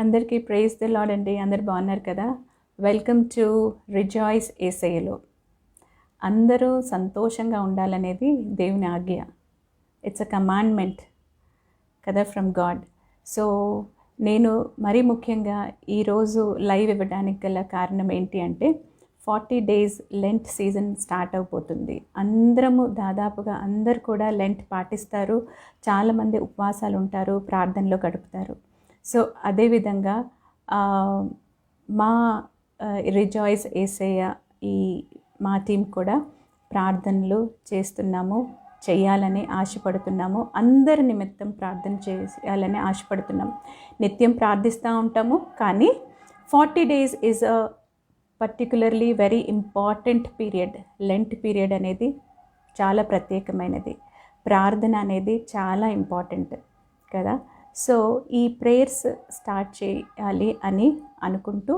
అందరికీ praise the lord అండి. అందరు బాగున్నారు కదా. వెల్కమ్ టు రిజాయిస్ ఏసయ్యలో. అందరూ సంతోషంగా ఉండాలనేది దేవుని ఆజ్ఞ. ఇట్స్ అ కమాండ్మెంట్ కదా ఫ్రమ్ గాడ్. సో నేను మరీ ముఖ్యంగా ఈరోజు లైవ్ ఇవ్వడానికి గల కారణం ఏంటి అంటే 40 days లెంట్ సీజన్ స్టార్ట్ అయిపోతుంది. అందరము దాదాపుగా అందరు కూడా లెంట్ పాటిస్తారు. చాలామంది ఉపవాసాలు ఉంటారు, ప్రార్థనలో గడుపుతారు. సో అదేవిధంగా మా రిజాయిస్ ఏసయ్య ఈ మా టీం కూడా ప్రార్థనలు చేస్తున్నాము, చేయాలని ఆశపడుతున్నాము. అందరి నిమిత్తం ప్రార్థన చేయాలని ఆశపడుతున్నాం. నిత్యం ప్రార్థిస్తూ ఉంటాము. కానీ 40 days is a particularly very important period. Lent period అనేది చాలా ప్రత్యేకమైనది. ప్రార్థన అనేది చాలా ఇంపార్టెంట్ కదా. సో ఈ ప్రేయర్స్ స్టార్ట్ చేయాలి అని అనుకుంటూ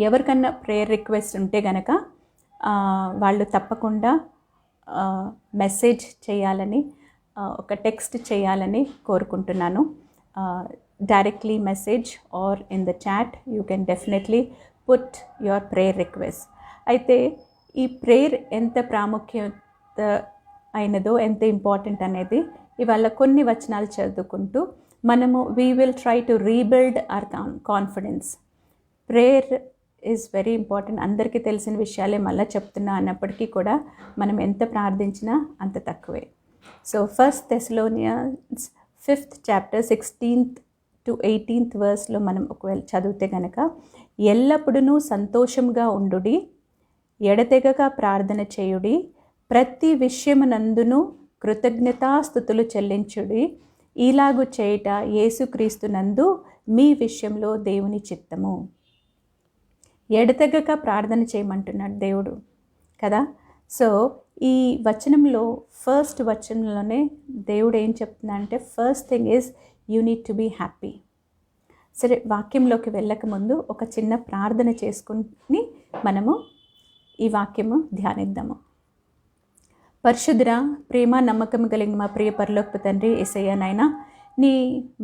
ఎవరికన్నా ప్రేయర్ రిక్వెస్ట్ ఉంటే గనక వాళ్ళు తప్పకుండా మెసేజ్ చేయాలని, ఒక టెక్స్ట్ చేయాలని కోరుకుంటున్నాను. Directly message or in the chat you can definitely put your prayer request. అయితే ఈ ప్రేయర్ ఎంత ప్రాముఖ్యత అయినదో, ఎంత ఇంపార్టెంట్ అనేది ఇవాళ కొన్ని వచనాలు చదువుకుంటూ మనము we will try to rebuild hour confidence. Prayer is very important. అందరికీ తెలిసిన విషయాలే మళ్ళీ చెప్తున్నా అన్నప్పటికీ కూడా మనం ఎంత ప్రార్థించినా అంత తక్కువే. So 1 Thessalonians 5th chapter 16th to 18th verseలో మనం ఒకవేళ చదివితే కనుక, ఎల్లప్పుడూ సంతోషంగా ఉండుడి, ఎడతెగక ప్రార్థన చేయుడి, ప్రతి విషయమునందును కృతజ్ఞతాస్తుతులు చెల్లించుడి, ఇలాగు చేయుట యేసుక్రీస్తునందు మీ విషయంలో దేవుని చిత్తము. ఎడతెగక ప్రార్థన చేయమంటున్నాడు దేవుడు కదా. సో ఈ వచనంలో ఫస్ట్ వచనంలోనే దేవుడు ఏం చెప్తున్నాడంటే, first thing is you need to be happy. సరే, వాక్యంలోకి వెళ్ళకముందు ఒక చిన్న ప్రార్థన చేసుకుని మనము ఈ వాక్యము ధ్యానిద్దాము. పరిశుద్ధుర, ప్రేమ నమ్మకం కలిగిన మా ప్రియ పరలోకపు తండ్రి యేసయ్య, నాయనా నీ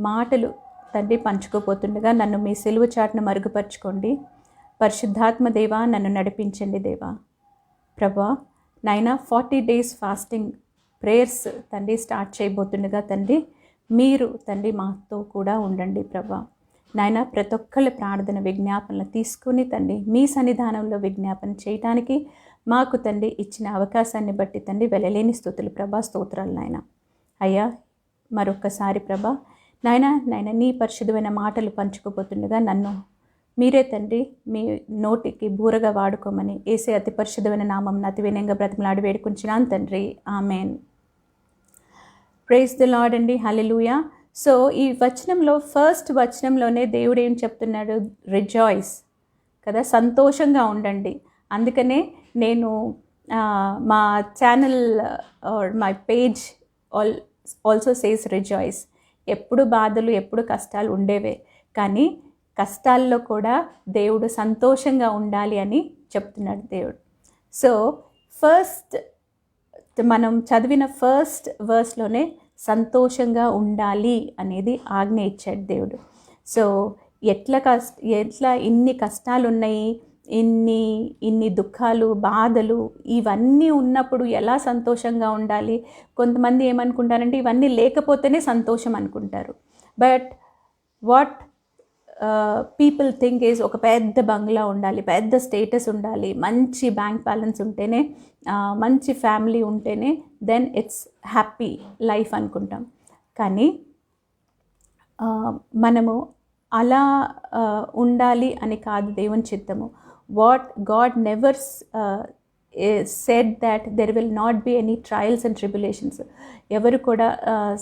మాటలు తండ్రి పంచుకోపోతుండగా నన్ను మీ సిలువ చాటును మరుగుపరచుకోండి. పరిశుద్ధాత్మ దేవా, నన్ను నడిపించండి దేవా. ప్రభా నాయనా 40 days ఫాస్టింగ్ ప్రేయర్స్ తండ్రి స్టార్ట్ చేయబోతుండగా తండ్రి మీరు తండ్రి మాతో కూడా ఉండండి ప్రభా. నాయన ప్రతి ఒక్కళ్ళ ప్రార్థన విజ్ఞాపనలు తీసుకుని తండ్రి మీ సన్నిధానంలో విజ్ఞాపన చేయడానికి మాకు తండ్రి ఇచ్చిన అవకాశాన్ని బట్టి తండ్రి వెలలేని స్తుతులు ప్రభా, స్తోత్రాలు నాయన. అయ్యా మరొక్కసారి ప్రభా నాయన నీ పరిశుద్ధమైన మాటలు పంచుకోబోతుండగా నన్ను మీరే తండ్రి మీ నోటికి బూరగా వాడుకోమని యేసే అతి పరిశుద్ధమైన నామం అతి వినయంగా బ్రతిమలాడి వేడుకుంటున్నాను తండ్రి, ఆమెన్. ప్రైజ్ ది లార్డ్ అండి, హల్లెలూయా. సో ఈ వచనంలో ఫస్ట్ వచనంలోనే దేవుడు ఏం చెప్తున్నాడు? రిజాయిస్ కదా, సంతోషంగా ఉండండి. అందుకనే నేను మా channel my page also says rejoice. ఎప్పుడు బాధలు, ఎప్పుడు కష్టాలు ఉండేవే, కానీ కష్టాల్లో కూడా దేవుడు సంతోషంగా ఉండాలి అని చెప్తున్నాడు దేవుడు. సో ఫస్ట్ మనం చదివిన ఫస్ట్ వర్స్లోనే సంతోషంగా ఉండాలి అనేది ఆజ్ఞ ఇచ్చాడు దేవుడు. సో ఎట్లా ఇన్ని కష్టాలు ఉన్నాయి, ఇన్ని దుఃఖాలు, బాధలు ఇవన్నీ ఉన్నప్పుడు ఎలా సంతోషంగా ఉండాలి? కొంతమంది ఏమనుకుంటారంటే ఇవన్నీ లేకపోతేనే సంతోషం అనుకుంటారు. But what people think is ఒక పెద్ద బంగ్లా ఉండాలి, పెద్ద స్టేటస్ ఉండాలి, మంచి బ్యాంక్ బ్యాలెన్స్ ఉంటేనే, మంచి ఫ్యామిలీ ఉంటేనే దెన్ ఇట్స్ హ్యాపీ లైఫ్ అనుకుంటాం. కానీ మనము అలా ఉండాలి అని కాదు దేవుని చిత్తము. What God never said that there will not be any trials and tribulations. ఎవరు కూడా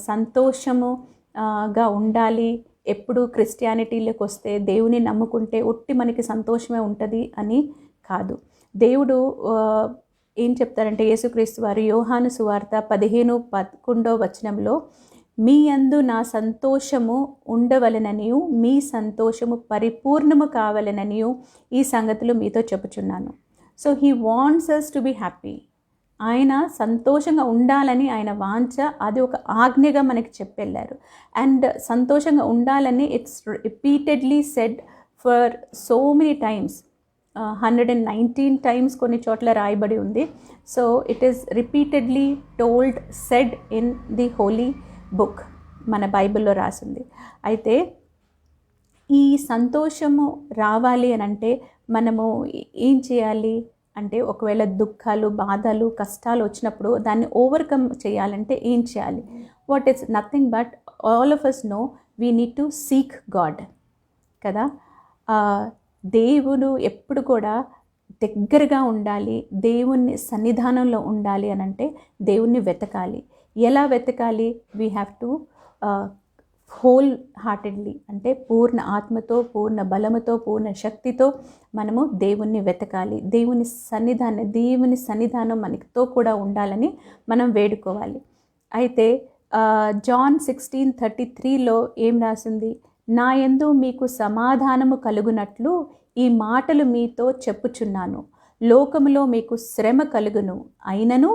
సంతోషముగా ఉండాలి, ఎప్పుడు క్రిస్టియానిటీలోకి వస్తే దేవుని నమ్ముకుంటే ఒట్టి మనకి సంతోషమే ఉంటుంది అని కాదు. దేవుడు ఏం చెప్తారంటే, యేసుక్రీస్తు వారు యోహాను సువార్త 15:11 వచనంలో, మీ యందు నా సంతోషము ఉండవలెననియు మీ సంతోషము పరిపూర్ణము కావాలననియు ఈ సంగతులు మీతో చెప్పుచున్నాను. So he wants us to be happy. ఆయన సంతోషంగా ఉండాలని ఆయన వాంఛ, అది ఒక ఆజ్ఞగా మనకి చెప్పెళ్ళారు. అండ్ సంతోషంగా ఉండాలని it's repeatedly said for so many times, 119 times కొన్ని చోట్ల రాయబడి ఉంది. So it is repeatedly told, said in the holy book, మన బైబిల్లో రాసింది. అయితే ఈ సంతోషము రావాలి అని అంటే మనము ఏం చేయాలి అంటే, ఒకవేళ దుఃఖాలు, బాధలు, కష్టాలు వచ్చినప్పుడు దాన్ని ఓవర్కమ్ చేయాలంటే ఏం చేయాలి? What it's nothing but all of us know we need to seek God కదా. దేవుడు ఎప్పుడు కూడా దగ్గరగా ఉండాలి, దేవుని సన్నిధానంలో ఉండాలి అని అంటే దేవుణ్ణి వెతకాలి. ఎలా వెతకాలి? We have to whole heartedly, అంటే పూర్ణ ఆత్మతో, పూర్ణ బలముతో, పూర్ణ శక్తితో మనము దేవుణ్ణి వెతకాలి. దేవుని సన్నిధానం మనతో కూడా ఉండాలని మనం వేడుకోవాలి. అయితే జాన్ 16:33లో ఏం రాసింది? నా యందు మీకు సమాధానము కలుగునట్లు ఈ మాటలు మీతో చెప్పుచున్నాను. లోకములో మీకు శ్రమ కలుగును, అయినను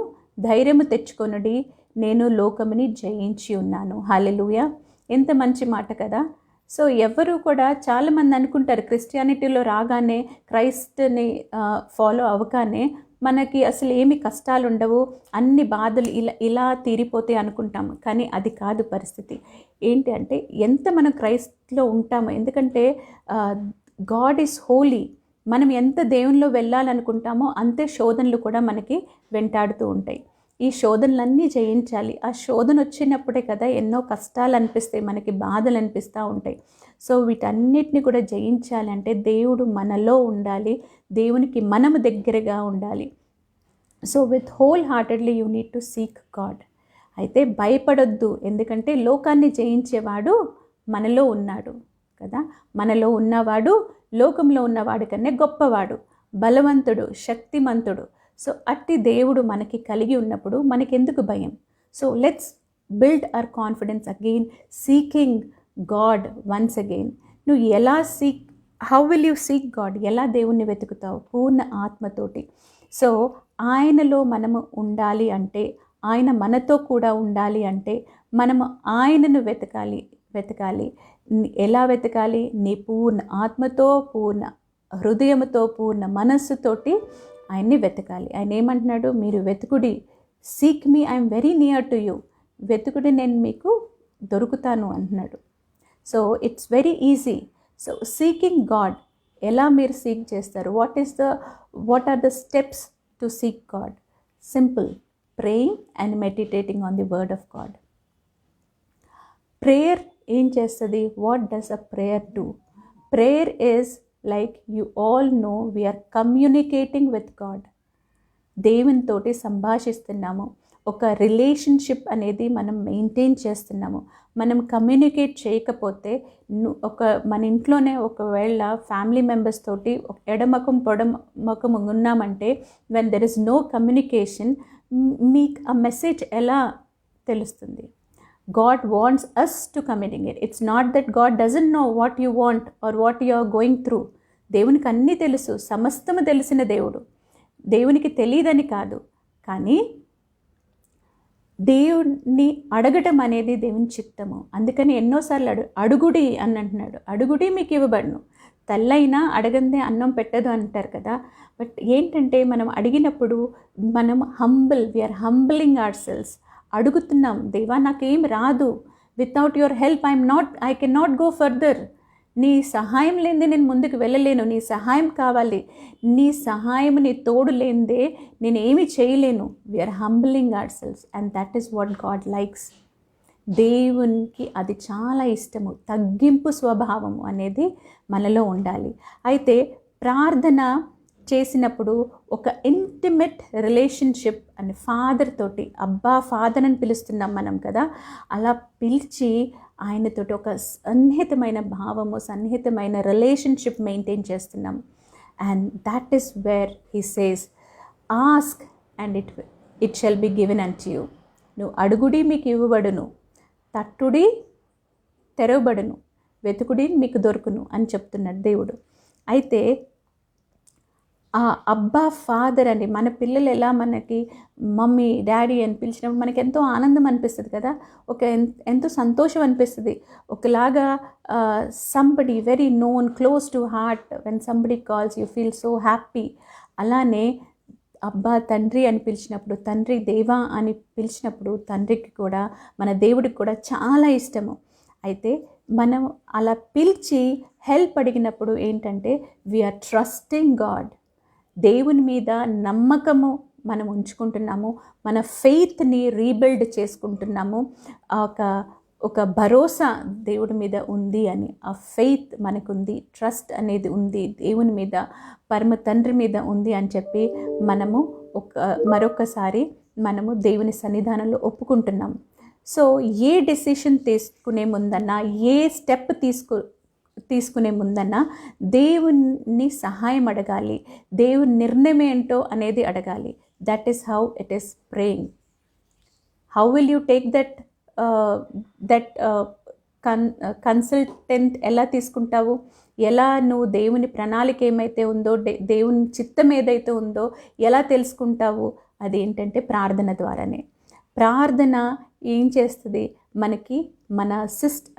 ధైర్యము తెచ్చుకొనుడి, నేను లోకముని జయించి ఉన్నాను. హల్లెలూయా! ఎంత మంచి మాట కదా. సో ఎవరు కూడా, చాలామంది అనుకుంటారు క్రిస్టియానిటీలో రాగానే, క్రైస్ట్ని ఫాలో అవ్వగానే మనకి అసలు ఏమి కష్టాలు ఉండవు, అన్ని బాధలు ఇలా తీరిపోతాయి అనుకుంటాము. కానీ అది కాదు పరిస్థితి. ఏంటి అంటే, ఎంత మనం క్రైస్ట్లో ఉంటామో, ఎందుకంటే గాడ్ ఈజ్ హోలీ, మనం ఎంత దేవునిలో వెళ్ళాలనుకుంటామో అంతే శోధనలు కూడా మనకి వెంటాడుతూ ఉంటాయి. ఈ శోధనలన్నీ జయించాలి. ఆ శోధన వచ్చినప్పుడే కదా ఎన్నో కష్టాలు అనిపిస్తాయి, మనకి బాధలు అనిపిస్తూ ఉంటాయి. సో వీటన్నిటిని కూడా జయించాలి అంటే దేవుడు మనలో ఉండాలి, దేవునికి మనము దగ్గరగా ఉండాలి. So with whole heartedly you need to seek God. అయితే భయపడొద్దు, ఎందుకంటే లోకాన్ని జయించేవాడు మనలో ఉన్నాడు కదా. మనలో ఉన్నవాడు లోకంలో ఉన్నవాడు కన్నా గొప్పవాడు, బలవంతుడు, శక్తిమంతుడు. సో అట్టి దేవుడు మనకి కలిగి ఉన్నప్పుడు మనకెందుకు భయం? So let's build our confidence again, seeking God once again. నువ్వు ఎలా how will you seek God? ఎలా దేవుణ్ణి వెతుకుతావు? పూర్ణ ఆత్మతోటి. సో ఆయనలో మనము ఉండాలి అంటే, ఆయన మనతో కూడా ఉండాలి అంటే మనము ఆయనను వెతకాలి. ఎలా వెతకాలి? నీ పూర్ణ ఆత్మతో, పూర్ణ హృదయముతో, పూర్ణ మనస్సుతోటి ఆయన్ని వెతకాలి. ఆయన ఏమంటున్నాడు? మీరు వెతుకుడి, seek me, I'm very near to you. వెతుకుడి, నేను మీకు దొరుకుతాను అంటున్నాడు. So it's very easy. So seeking God ఎలా మీరు సీక్ చేస్తారు? What are the steps to seek God? Simple, praying and meditating on the word of God. Prayer ఏం చేస్తుంది? What does a prayer do? Prayer is like, you all know, we're communicating with God. దేవునితోటి సంభాషిస్తున్నాము, ఒక relationship అనేది మనం maintain చేస్తున్నాము. మనం communicate చేయకపోతే, మన ఇంట్లోనే ఒకవేళ ఫ్యామిలీ మెంబర్స్ తోటి ఎడమకం పొడమకం ఉన్నామంటే, when there is no communication, మీకు ఆ మెసేజ్ ఎలా తెలుస్తుంది? God wants us to communicate. It's not that God doesn't know what you want or what you are going through. దేవునికి అన్నీ తెలుసు, సమస్తము తెలిసిన దేవుడు. దేవునికి తెలియదని కాదు, కానీ దేవుణ్ణి అడగటం అనేది దేవుని చిత్తము. అందుకని ఎన్నోసార్లు అడుగుడి అని అంటున్నాడు. అడుగుడి మీకు ఇవ్వబడును. తల్లైనా అడగందే అన్నం పెట్టదు అంటారు కదా. బట్ ఏంటంటే, మనం అడిగినప్పుడు మనం వీఆర్ హంబ్లింగ్ అవర్ సెల్స్. అడుగుతున్నాం, దేవా నాకేం రాదు, without your help I can not go further. నీ సహాయం లేనిదే నేను ముందుకు వెళ్ళలేను, నీ సహాయం కావాలి, నీ సహాయం, నీ తోడు లేనిదే నేను ఏమి చేయలేను. We are humbling our selves and that is what God likes. దేవునికి అది చాలా ఇష్టము. తగ్గింపు స్వభావము అనేది మనలో ఉండాలి. అయితే ప్రార్థన చేసినప్పుడు ఒక ఇంటిమేట్ రిలేషన్షిప్ అని ఫాదర్ తోటి, అబ్బా ఫాదర్ అని పిలుస్తున్నాం మనం కదా, అలా పిలిచి ఆయనతోటి ఒక సన్నిహితమైన భావము, సన్నిహితమైన రిలేషన్షిప్ మెయింటైన్ చేస్తున్నాం. And that is where he says, ask and it shall be given unto you. నువ్వు అడుగుడి మీకు ఇవ్వబడును, తట్టుడి తెరవబడును, వెతుకుడి మీకు దొరుకును అని చెప్తున్నాడు దేవుడు. అయితే ఆ అబ్బా ఫాదర్ అని మన పిల్లలు ఎలా మనకి మమ్మీ డాడీ అని పిలిచినప్పుడు మనకి ఎంతో ఆనందం అనిపిస్తుంది కదా, ఒక ఎంతో సంతోషం అనిపిస్తుంది. ఒకలాగా somebody very known close to heart, when somebody calls you feel so happy. అలానే అబ్బా తండ్రి అని పిలిచినప్పుడు, తండ్రి దేవా అని పిలిచినప్పుడు తండ్రికి కూడా మన దేవుడికి కూడా చాలా ఇష్టము. అయితే మనం అలా పిలిచి హెల్ప్ అడిగినప్పుడు ఏంటంటే వీఆర్ ట్రస్టింగ్ గాడ్. దేవుని మీద నమ్మకము మనం ఉంచుకుంటున్నాము, మన ఫెయిత్ని రీబిల్డ్ చేసుకుంటున్నాము. ఒక భరోసా దేవుడి మీద ఉంది అని, ఆ ఫెయిత్ మనకుంది, ట్రస్ట్ అనేది ఉంది దేవుని మీద, పరమ తండ్రి మీద ఉంది అని చెప్పి మనము మరొకసారి మనము దేవుని సన్నిధానంలో ఒప్పుకుంటున్నాము. సో ఏ డెసిషన్ తీసుకునే ముందన్నా, ఏ స్టెప్ తీసుకునే ముందన్నా దేవుని సహాయం అడగాలి, దేవుని నిర్ణయం ఏంటో అనేది అడగాలి. That is how it is praying. How will you take that consultant ఎలా తీసుకుంటావు? ఎలా నువ్వు దేవుని ప్రణాళిక ఏమైతే ఉందో, దేవుని చిత్తం ఏదైతే ఉందో ఎలా తెలుసుకుంటావు? అదేంటంటే ప్రార్థన ద్వారానే. ప్రార్థన ఏం చేస్తుంది మనకి? మన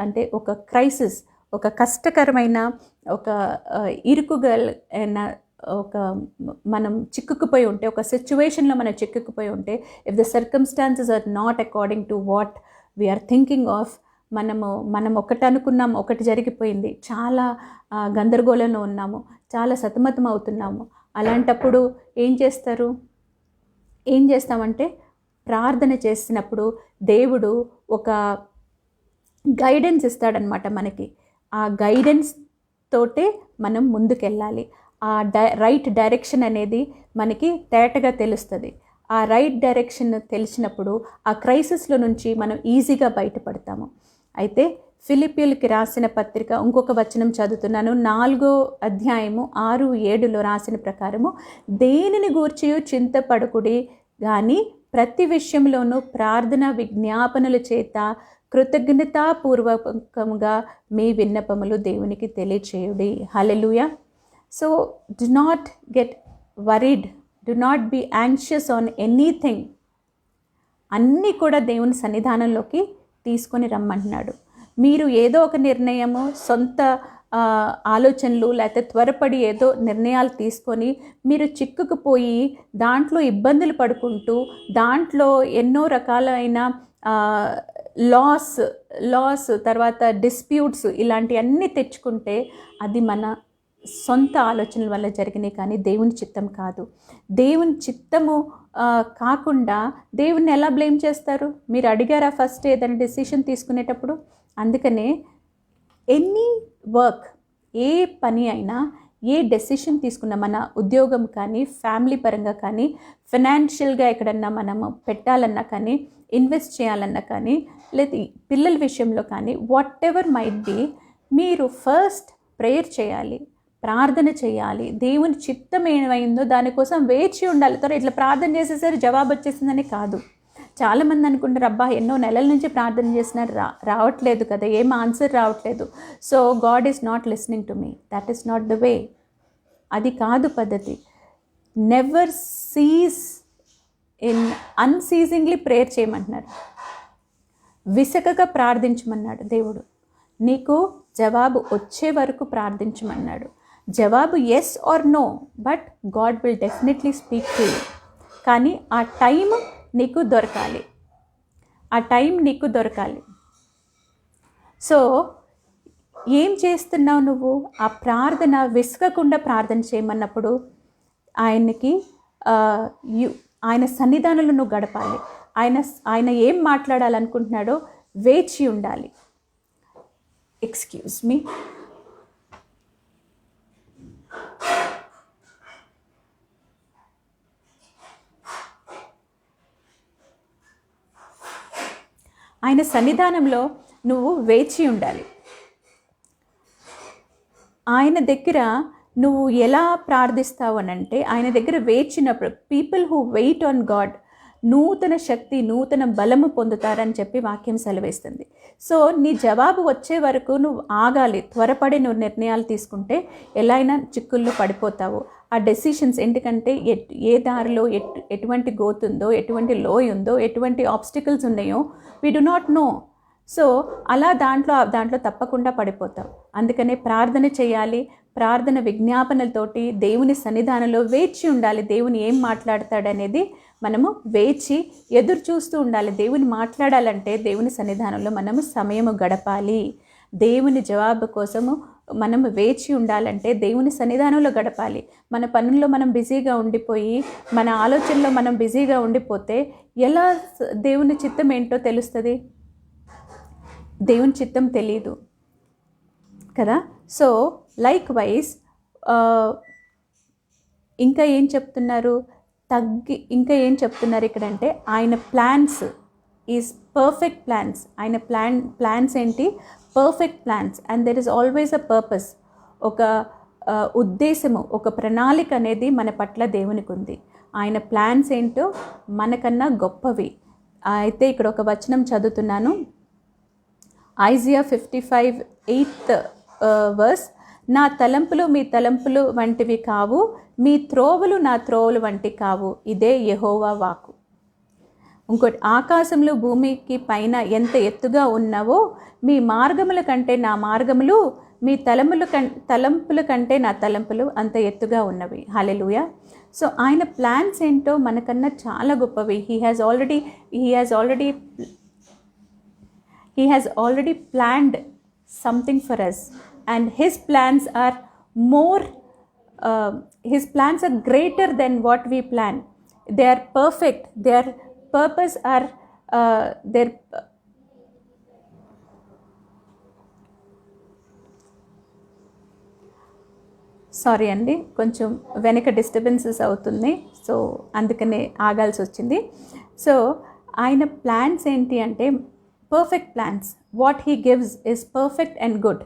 అంటే ఒక క్రైసిస్, ఒక కష్టకరమైన, ఒక ఇరుకుగలైన, ఒక మనం చిక్కుకుపోయి ఉంటే, ఒక సిచ్యువేషన్లో మనం చిక్కుకుపోయి ఉంటే, if the circumstances are not according to what we are thinking of, మనం ఒకటి అనుకున్నాము, ఒకటి జరిగిపోయింది, చాలా గందరగోళంలో ఉన్నాము, చాలా సతమతం అవుతున్నాము. అలాంటప్పుడు ఏం చేస్తామంటే ప్రార్థన చేసినప్పుడు దేవుడు ఒక గైడెన్స్ ఇస్తాడనమాట మనకి. ఆ గైడెన్స్ తోటే మనం ముందుకెళ్ళాలి. ఆ రైట్ డైరెక్షన్ అనేది మనకి తేటగా తెలుస్తుంది. ఆ రైట్ డైరెక్షన్ తెలిసినప్పుడు ఆ క్రైసిస్లో నుంచి మనం ఈజీగా బయటపడతాము. అయితే ఫిలిప్పీయులకి రాసిన పత్రిక ఇంకొక వచనం చదువుతున్నాను, 4వ అధ్యాయము 6-7లో రాసిన ప్రకారము, దేనిని గూర్చి చింతపడకుడి గాని ప్రతి విషయంలోనూ ప్రార్థన విజ్ఞాపనల చేత కృతజ్ఞతాపూర్వకంగా మీ విన్నపములు దేవునికి తెలియచేయుడి. Hallelujah. So do not get worried, do not be anxious on anything. అన్నీ కూడా దేవుని సన్నిధానంలోకి తీసుకొని రమ్మంటున్నాడు. మీరు ఏదో ఒక నిర్ణయము, సొంత ఆలోచనలు, లేకపోతే త్వరపడి ఏదో నిర్ణయాలు తీసుకొని మీరు చిక్కుకుపోయి దాంట్లో ఇబ్బందులు పడుకుంటూ, దాంట్లో ఎన్నో రకాలైన లాస్ తర్వాత డిస్ప్యూట్స్ ఇలాంటివన్నీ తెచ్చుకుంటే అది మన సొంత ఆలోచనల వల్ల జరిగినాయి, కానీ దేవుని చిత్తం కాదు. దేవుని చిత్తము కాకుండా దేవుణ్ణి ఎలా బ్లేమ్ చేస్తారు? మీరు అడిగారా ఫస్ట్ ఏదైనా డెసిషన్ తీసుకునేటప్పుడు? అందుకనే ఎనీ వర్క్, ఏ పని అయినా, ఏ డెసిషన్ తీసుకున్నా, మన ఉద్యోగం కానీ, ఫ్యామిలీ పరంగా కానీ, ఫైనాన్షియల్గా ఎక్కడన్నా మనము పెట్టాలన్నా కానీ, ఇన్వెస్ట్ చేయాలన్నా కానీ, లేదా పిల్లల విషయంలో కానీ, వాట్ ఎవర్ మైట్ బీ, మీరు ఫస్ట్ ప్రేయర్ చేయాలి, ప్రార్థన చేయాలి. దేవుని చిత్తం ఏమైందో దానికోసం వేచి ఉండాలి. ఇట్లా ప్రార్థన చేసేసరి జవాబు వచ్చేసిందని కాదు. చాలామంది అనుకుంటారు, అబ్బా ఎన్నో నెలల నుంచి ప్రార్థన చేసినా రావట్లేదు కదా, ఏం ఆన్సర్ రావట్లేదు, so God is not listening to me. That is not the way. అది కాదు పద్ధతి. నెవర్ సీజ్ ఇన్ అన్సీజింగ్లీ ప్రేయర్ చేయమంటున్నారు. విసకగా ప్రార్థించమన్నాడు దేవుడు. నీకు జవాబు వచ్చే వరకు ప్రార్థించమన్నాడు. జవాబు yes or no, but God will definitely speak to you. కానీ ఆ టైం నీకు దొరకాలి, ఆ టైం నీకు దొరకాలి. సో ఏం చేస్తున్నావు నువ్వు? ఆ ప్రార్థన విసుగకుండా ప్రార్థన చేయమన్నప్పుడు ఆయన సన్నిధానంలో నువ్వు గడపాలి. ఆయన ఏం మాట్లాడాలనుకుంటున్నాడో వేచి ఉండాలి. Excuse me. ఆయన సన్నిధానంలో నువ్వు వేచి ఉండాలి. ఆయన దగ్గర నువ్వు ఎలా ప్రార్థిస్తావు అనంటే, ఆయన దగ్గర వేచినప్పుడు, people who wait on God, నూతన శక్తి, నూతన బలము పొందుతారని చెప్పి వాక్యం సెలవేస్తుంది. సో నీ జవాబు వచ్చే వరకు నువ్వు ఆగాలి. త్వరపడి నువ్వు నిర్ణయాలు తీసుకుంటే ఎలా అయినా చిక్కుల్లో పడిపోతావు. ఆ డెసిషన్స్ ఎందుకంటే ఏ దారిలో ఎటువంటి గోతుందో, ఎటువంటి లోయ ఉందో, ఎటువంటి ఆబ్స్టికల్స్ ఉన్నాయో we do not know. So అలా దాంట్లో తప్పకుండా పడిపోతావు. అందుకనే ప్రార్థన చేయాలి. ప్రార్థన విజ్ఞాపనలతోటి దేవుని సన్నిధానంలో వేచి ఉండాలి. దేవుని ఏం మాట్లాడతాడనేది మనము వేచి ఎదురు చూస్తూ ఉండాలి. దేవుని మాట్లాడాలంటే దేవుని సన్నిధానంలో మనము సమయము గడపాలి. దేవుని జవాబు కోసము మనము వేచి ఉండాలంటే దేవుని సన్నిధానంలో గడపాలి. మన పనుల్లో మనం బిజీగా ఉండిపోయి, మన ఆలోచనలో మనం బిజీగా ఉండిపోతే ఎలా దేవుని చిత్తం ఏంటో తెలుస్తుంది? దేవుని చిత్తం తెలీదు కదా. సో లైక్ వైజ్ ఇంకా ఏం చెప్తున్నారు ఇక్కడంటే ఆయన ప్లాన్స్ ఈజ్ పర్ఫెక్ట్ ప్లాన్స్. ఆయన ప్లాన్స్ ఏంటి? Perfect plans. And there is always a purpose. ఒక ఉద్దేశము, ఒక ప్రణాళిక అనేది మన పట్ల దేవునికి ఉంది. ఆయన ప్లాన్స్ ఏంటో మనకన్నా గొప్పవి. అయితే ఇక్కడ ఒక వచనం చదువుతున్నాను, ఐజియా 55:8 verse. నా తలంపులు మీ తలంపులు వంటివి కావు, మీ త్రోవలు నా త్రోవలు వంటి కావు, ఇదే యెహోవా వాక్కు. ఇంకోటి, ఆకాశములు భూమికి పైన ఎంత ఎత్తుగా ఉన్నావో మీ మార్గముల కంటే నా మార్గములు, మీ తలంపుల కంటే నా తలంపులు అంత ఎత్తుగా ఉన్నవి. హల్లెలూయా. సో ఆయన ప్లాన్స్ ఏంటో మనకన్నా చాలా గొప్పవి. He has already planned something for us, and his plans are greater than what we plan. They are perfect. Their purpose are sorry అండి, కొంచెం వెనక డిస్టర్బెన్సెస్ అవుతుంది. సో అందుకనే ఆగాల్సి వచ్చింది. సో ఆయన ప్లాన్స్ ఏంటి అంటే perfect plans. What he gives is perfect and good.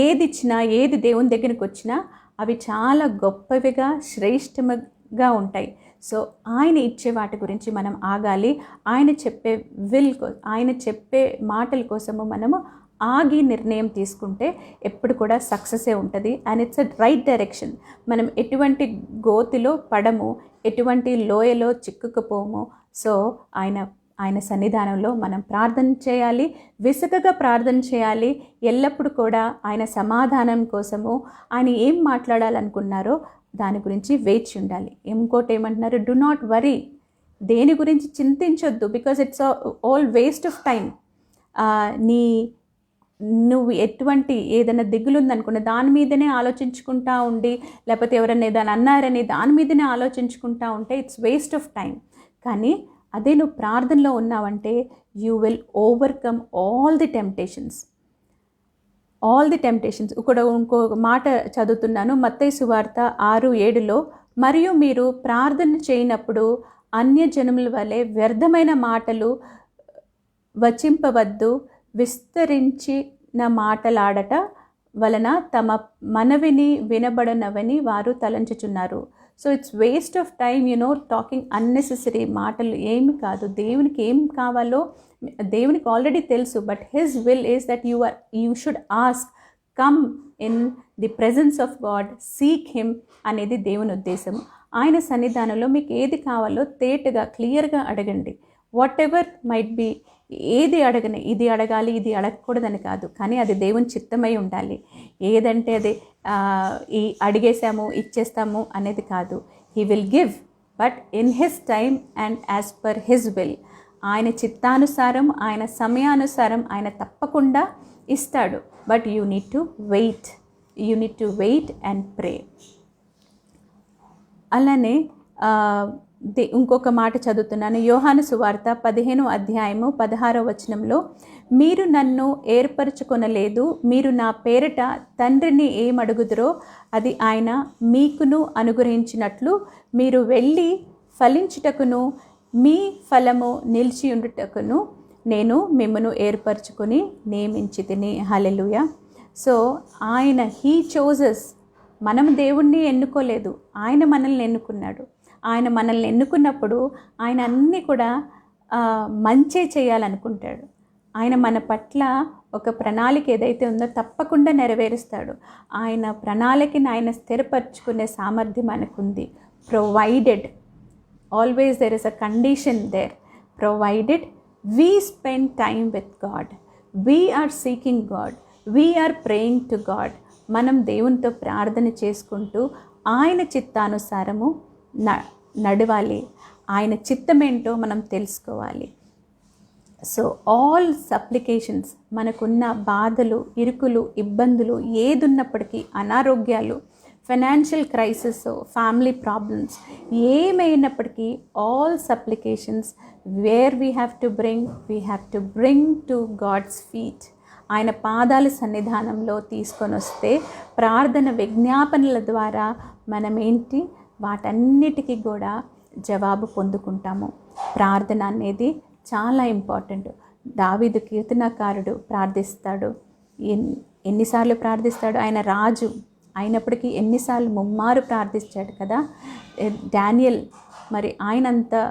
ఏది ఇచ్చినా, ఏది దేవుని దగ్గరికి వచ్చినా అవి చాలా గొప్పవిగా, శ్రేష్టముగా ఉంటాయి. సో ఆయన ఇచ్చే వాటి గురించి మనం ఆగాలి. ఆయన చెప్పే మాటల కోసము మనము ఆగి నిర్ణయం తీసుకుంటే ఎప్పుడు కూడా సక్సెసే ఉంటుంది. And it's a right direction. మనం ఎటువంటి గోతిలో పడము, ఎటువంటి లోయలో చిక్కుకుపోము. సో ఆయన సన్నిధానంలో మనం ప్రార్థన చేయాలి, విసుగగా ప్రార్థన చేయాలి. ఎల్లప్పుడూ కూడా ఆయన సమాధానం కోసము, ఆయన ఏం మాట్లాడాలనుకున్నారో దాని గురించి వేచి ఉండాలి. ఇంకోటి ఏమంటున్నారు, డు నాట్ వరీ. దేని గురించి చింతించొద్దు, because it's all waste of time. నువ్వు ఎటువంటి ఏదైనా దిగులుందనుకున్న దాని మీదనే ఆలోచించుకుంటా ఉండి, లేకపోతే ఎవరైనా ఏదైనా అన్నారని దాని మీదనే ఆలోచించుకుంటా ఉంటే ఇట్స్ వేస్ట్ ఆఫ్ టైం. కానీ అదే నువ్వు ప్రార్థనలో ఉన్నావంటే you will overcome all the temptations. ఇక్కడ ఇంకో మాట చదువుతున్నాను, మత్తయి సువార్త 6:7. మరియు మీరు ప్రార్థన చేయనప్పుడు అన్యజనముల వలె వ్యర్థమైన మాటలు వచింపవద్దు, విస్తరించిన మాటలాడట వలన తమ మనవిని వినబడనవని వారు తలంచుచున్నారు. So it's waste of time, talking unnecessary మాటలు ఏమి కాదు. దేవునికి ఏం కావాలో దేవునికి ఆల్రెడీ తెలుసు. But his will is that you should ask, come in the presence of God, seek him అనేది దేవుని ఉద్దేశం. ఆయన సన్నిధానంలో మీకు ఏది కావాలో తేటగా క్లియర్గా అడగండి. వాట్ ఎవర్ మైట్ బీ, ఏది అడగని, ఇది అడగాలి ఇది అడగకూడదని కాదు, కానీ అది దేవుని చిత్తమై ఉండాలి. ఏదంటే అది అడిగేసాము ఇచ్చేస్తాము అనేది కాదు. He will give, but in his time and as per his will. ఆయన చిత్తానుసారం, ఆయన సమయానుసారం ఆయన తప్పకుండా ఇస్తాడు. But you need to wait and pray. అలానే ఇంకొక మాట చదువుతున్నాను, యోహాను సువార్త 15:16 మీరు నన్ను ఏర్పరచుకొనలేదు, మీరు నా పేరిట తండ్రిని ఏమడుగుదురో అది ఆయన మీకును అనుగ్రహించినట్లు మీరు వెళ్ళి ఫలించుటకును మీ ఫలము నిలిచియుండుటకును నేను మిమ్మను ఏర్పరచుకొని నియమించితిని. హల్లెలూయా. So he చోజెస్. మనం దేవుణ్ణి ఎన్నుకోలేదు, ఆయన మనల్ని ఎన్నుకున్నాడు. ఆయన మనల్ని ఎన్నుకున్నప్పుడు ఆయన అన్నీ కూడా మంచే చేయాలనుకుంటాడు. ఆయన మన పట్ల ఒక ప్రణాళిక ఏదైతే ఉందో తప్పకుండా నెరవేరుస్తాడు. ఆయన ప్రణాళికని ఆయన స్థిరపరచుకునే సామర్థ్యం మనకుంది. Provided, always there is a condition there, provided we spend time with God, we are seeking God, we are praying to God. మనం దేవునితో ప్రార్థన చేసుకుంటూ ఆయన చిత్తానుసారము నడవాలి. ఆయన చిత్తమేంటో మనం తెలుసుకోవాలి. సో ఆల్ సప్లికేషన్స్, మనకున్న బాధలు, ఇరుకులు, ఇబ్బందులు ఏదున్నప్పటికీ, అనారోగ్యాలు, ఫైనాన్షియల్ క్రైసిస్, ఫ్యామిలీ ప్రాబ్లమ్స్ ఏమైనప్పటికీ, all supplications where we have to bring to God's feet. ఆయన పాదాల సన్నిధానంలో తీసుకొని వస్తే ప్రార్థన విజ్ఞాపనల ద్వారా మనమేంటి వాటన్నిటికీ కూడా జవాబు పొందుకుంటాము. ప్రార్థన అనేది చాలా ఇంపార్టెంట్. దావీదు కీర్తనకారుడు ప్రార్థిస్తాడు. ఎన్నిసార్లు ప్రార్థిస్తాడు? ఆయన రాజు అయినప్పటికీ ఎన్నిసార్లు ముమ్మారు ప్రార్థించాడు కదా. డానియల్ మరి ఆయనంతా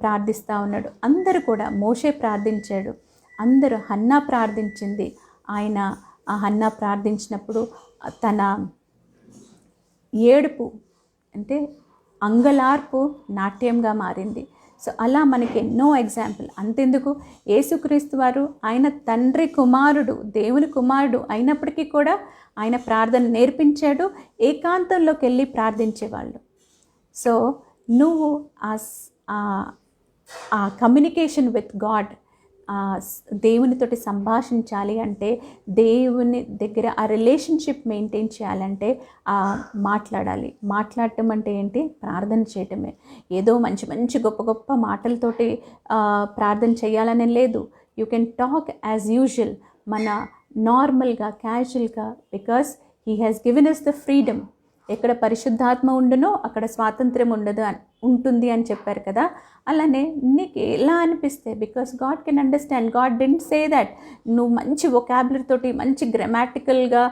ప్రార్థిస్తూ ఉన్నాడు. అందరూ కూడా, మోషే ప్రార్థించాడు, అందరూ, హన్నా ప్రార్థించింది. ఆయన ఆ హన్నా ప్రార్థించినప్పుడు తన ఏడుపు అంటే అంగలార్పు నాట్యంగా మారింది. సో అలా మనకి ఎన్నో ఎగ్జాంపుల్. అంతెందుకు, యేసుక్రీస్తు వారు ఆయన తండ్రి కుమారుడు, దేవుని కుమారుడు అయినప్పటికీ కూడా ఆయన ప్రార్థన నేర్పించాడు. ఏకాంతంలోకి వెళ్ళి ప్రార్థించేవాళ్ళు. సో నువ్వు ఆ కమ్యూనికేషన్ విత్ గాడ్, దేవునితోటి సంభాషించాలి అంటే, దేవుని దగ్గర ఆ రిలేషన్షిప్ మెయింటైన్ చేయాలంటే మాట్లాడాలి. మాట్లాడటం అంటే ఏంటి? ప్రార్థన చేయటమే. ఏదో మంచి మంచి గొప్ప గొప్ప మాటలతోటి ప్రార్థన చేయాలనే లేదు. You can talk as usual, మన నార్మల్గా, క్యాజువల్గా, because he has given us the freedom. ఎక్కడ పరిశుద్ధాత్మ ఉండునో అక్కడ స్వాతంత్ర్యం ఉంటుంది అని చెప్పారు కదా. అలానే నీకు ఎలా అనిపిస్తే, because God can understand. God didn't say that నువ్వు మంచి వొకాబులరీ తోటి, మంచి గ్రామాటికల్గా,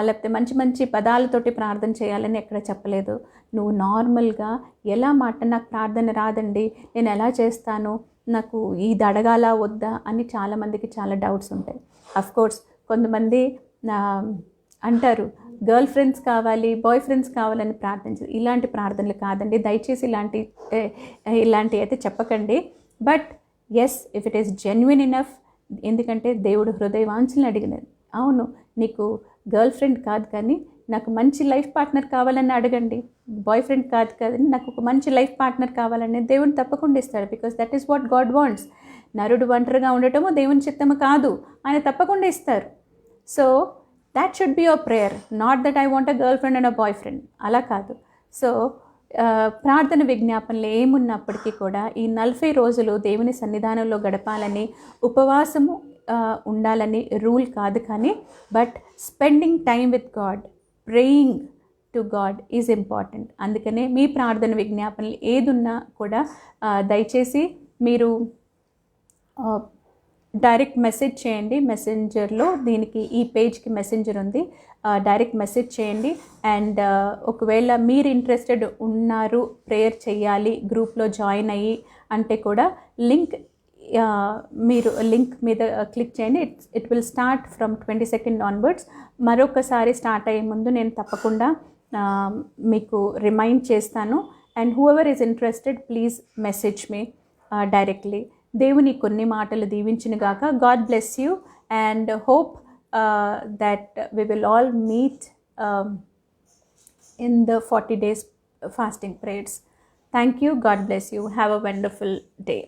లేకపోతే మంచి మంచి పదాలతోటి ప్రార్థన చేయాలని ఎక్కడ చెప్పలేదు. నువ్వు నార్మల్గా ఎలా నాకు ప్రార్థన రాదండి, నేను ఎలా చేస్తాను, నాకు ఇది అడగాలా వద్దా అని చాలామందికి చాలా డౌట్స్ ఉంటాయి. అఫ్కోర్స్ కొంతమంది అంటారు గర్ల్ ఫ్రెండ్స్ కావాలి, బాయ్ ఫ్రెండ్స్ కావాలని ప్రార్థించదు. ఇలాంటి ప్రార్థనలు కాదండి, దయచేసి ఇలాంటి అయితే చెప్పకండి. But yes, if it is genuine enough, ఎందుకంటే దేవుడు హృదయ వాంఛలను అడిగినది. అవును, నీకు గర్ల్ ఫ్రెండ్ కాదు కానీ నాకు మంచి లైఫ్ పార్ట్నర్ కావాలని అడగండి. బాయ్ ఫ్రెండ్ కాదు కానీ నాకు ఒక మంచి లైఫ్ పార్ట్నర్ కావాలని దేవుడు తప్పకుండా ఇస్తాడు. Because that is what God wants. నరుడు ఒంటరిగా ఉండటము దేవుని చిత్తము కాదు, ఆయన తప్పకుండా ఇస్తారు. So that should be your prayer, not that I want a girlfriend and a boyfriend. అలా కాదు. సో ప్రార్థన విజ్ఞాపనలు ఏమున్నప్పటికీ కూడా ఈ 40 రోజులు దేవుని సన్నిధానంలో గడపాలని, ఉపవాసము ఉండాలని రూల్ కాదు కానీ, but spending time with God, praying to God is important. అందుకనే మీ ప్రార్థన విజ్ఞాపనలు ఏదున్నా కూడా దయచేసి మీరు డైరెక్ట్ మెసేజ్ చేయండి. మెసెంజర్లో దీనికి, ఈ పేజ్కి మెసెంజర్ ఉంది, డైరెక్ట్ మెసేజ్ చేయండి. అండ్ ఒకవేళ మీరు ఇంట్రెస్టెడ్ ఉన్నారు, ప్రేయర్ చేయాలి, గ్రూప్లో జాయిన్ అయ్యి అంటే కూడా మీరు లింక్ మీద క్లిక్ చేయండి. It will start from 22nd onwards. మరొకసారి స్టార్ట్ అయ్యే ముందు నేను తప్పకుండా మీకు రిమైండ్ చేస్తాను. And whoever is interested please message me directly. దేవుని కొన్ని మాటలు దీవించునుగాక. God bless you and hope that we will all meet in the 40 days fasting prayers. Thank you. God bless you. Have a wonderful day.